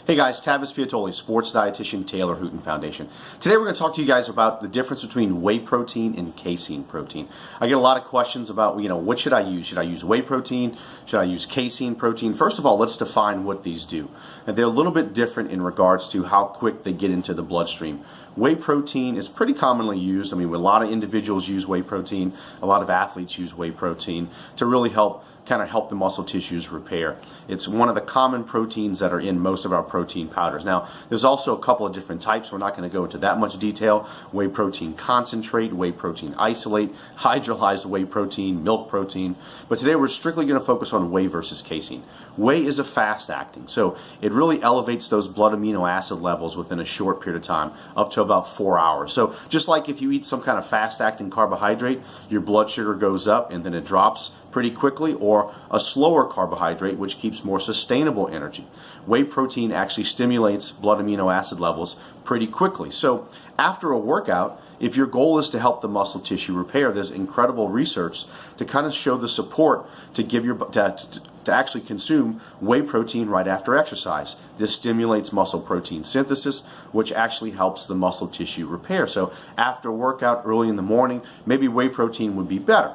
Hey guys, Tavis Piattoly, sports dietitian, Taylor Hooten Foundation. Today we're going to talk to you guys about the difference between whey protein and casein protein. I get a lot of questions about, what should I use? Should I use whey protein? Should I use casein protein? First of all, let's define what these do. And they're a little bit different in regards to how quick they get into the bloodstream. Whey protein is pretty commonly used. A lot of individuals use whey protein. A lot of athletes use whey protein to really help the muscle tissues repair. It's one of the common proteins that are in most of our protein powders. Now, there's also a couple of different types. We're not going to go into that much detail. Whey protein concentrate, whey protein isolate, hydrolyzed whey protein, milk protein. But today we're strictly going to focus on whey versus casein. Whey is a fast acting, so it really elevates those blood amino acid levels within a short period of time, up to about 4 hours. So just like if you eat some kind of fast acting carbohydrate, your blood sugar goes up and then it drops pretty quickly, or a slower carbohydrate which keeps more sustainable energy. Whey protein actually stimulates blood amino acid levels pretty quickly. So after a workout, if your goal is to help the muscle tissue repair, there's incredible research to kind of show the support to give your to actually consume whey protein right after exercise. This stimulates muscle protein synthesis, which actually helps the muscle tissue repair. So after a workout early in the morning, maybe whey protein would be better.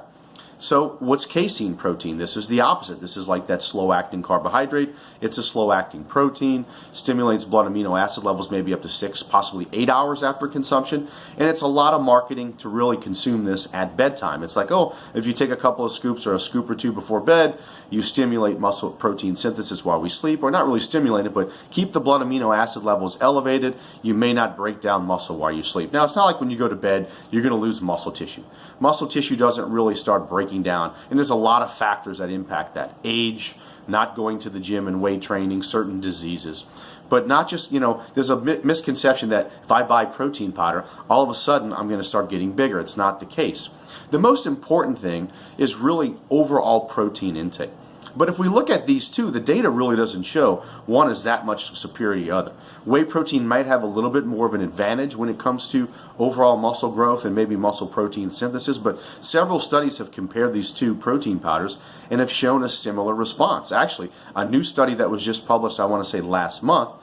So what's casein protein? This is the opposite. This is like that slow-acting carbohydrate. It's a slow-acting protein, stimulates blood amino acid levels maybe up to 6, possibly 8 hours after consumption, and it's a lot of marketing to really consume this at bedtime. It's like, oh, if you take a couple of scoops or a scoop or two before bed, you stimulate muscle protein synthesis while we sleep, or not really stimulate it, but keep the blood amino acid levels elevated. You may not break down muscle while you sleep. Now, it's not like when you go to bed, you're going to lose muscle tissue. Muscle tissue doesn't really start breaking down, and there's a lot of factors that impact that. Age, not going to the gym and weight training, certain diseases. But not just, there's a misconception that if I buy protein powder, all of a sudden I'm going to start getting bigger. It's not the case. The most important thing is really overall protein intake. But if we look at these two, the data really doesn't show one is that much superior to the other. Whey protein might have a little bit more of an advantage when it comes to overall muscle growth and maybe muscle protein synthesis, but several studies have compared these two protein powders and have shown a similar response. Actually, a new study that was just published, I want to say last month,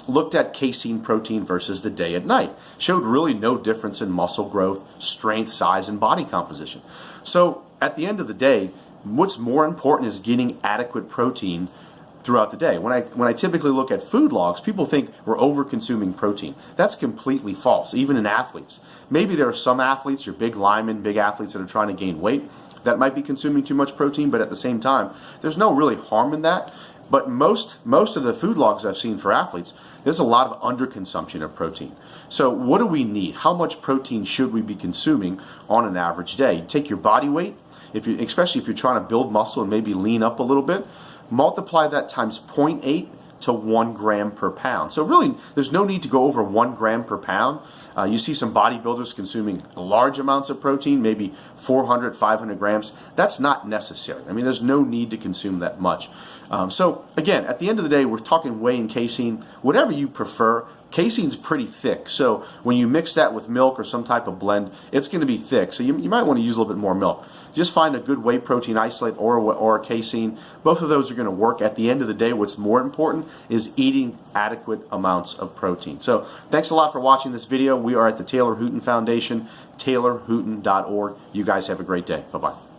looked at casein protein versus the day and night. Showed really no difference in muscle growth, strength, size, and body composition. So at the end of the day, what's more important is getting adequate protein throughout the day. When I typically look at food logs, people think we're over-consuming protein. That's completely false, even in athletes. Maybe there are some athletes, your big linemen, big athletes that are trying to gain weight, that might be consuming too much protein, but at the same time, there's no really harm in that. But most of the food logs I've seen for athletes, there's a lot of underconsumption of protein. So what do we need? How much protein should we be consuming on an average day? You take your body weight, especially if you're trying to build muscle and maybe lean up a little bit, multiply that times 0.8 to 1 gram per pound. So really, there's no need to go over 1 gram per pound. You see some bodybuilders consuming large amounts of protein, maybe 400, 500 grams. That's not necessary. There's no need to consume that much. So again, at the end of the day, we're talking whey and casein, whatever you prefer. Casein's pretty thick, so when you mix that with milk or some type of blend, it's going to be thick. So you might want to use a little bit more milk. Just find a good whey protein isolate or a casein. Both of those are going to work. At the end of the day, what's more important is eating adequate amounts of protein. So thanks a lot for watching this video. We are at the Taylor Hooten Foundation, taylorhooten.org. You guys have a great day. Bye-bye.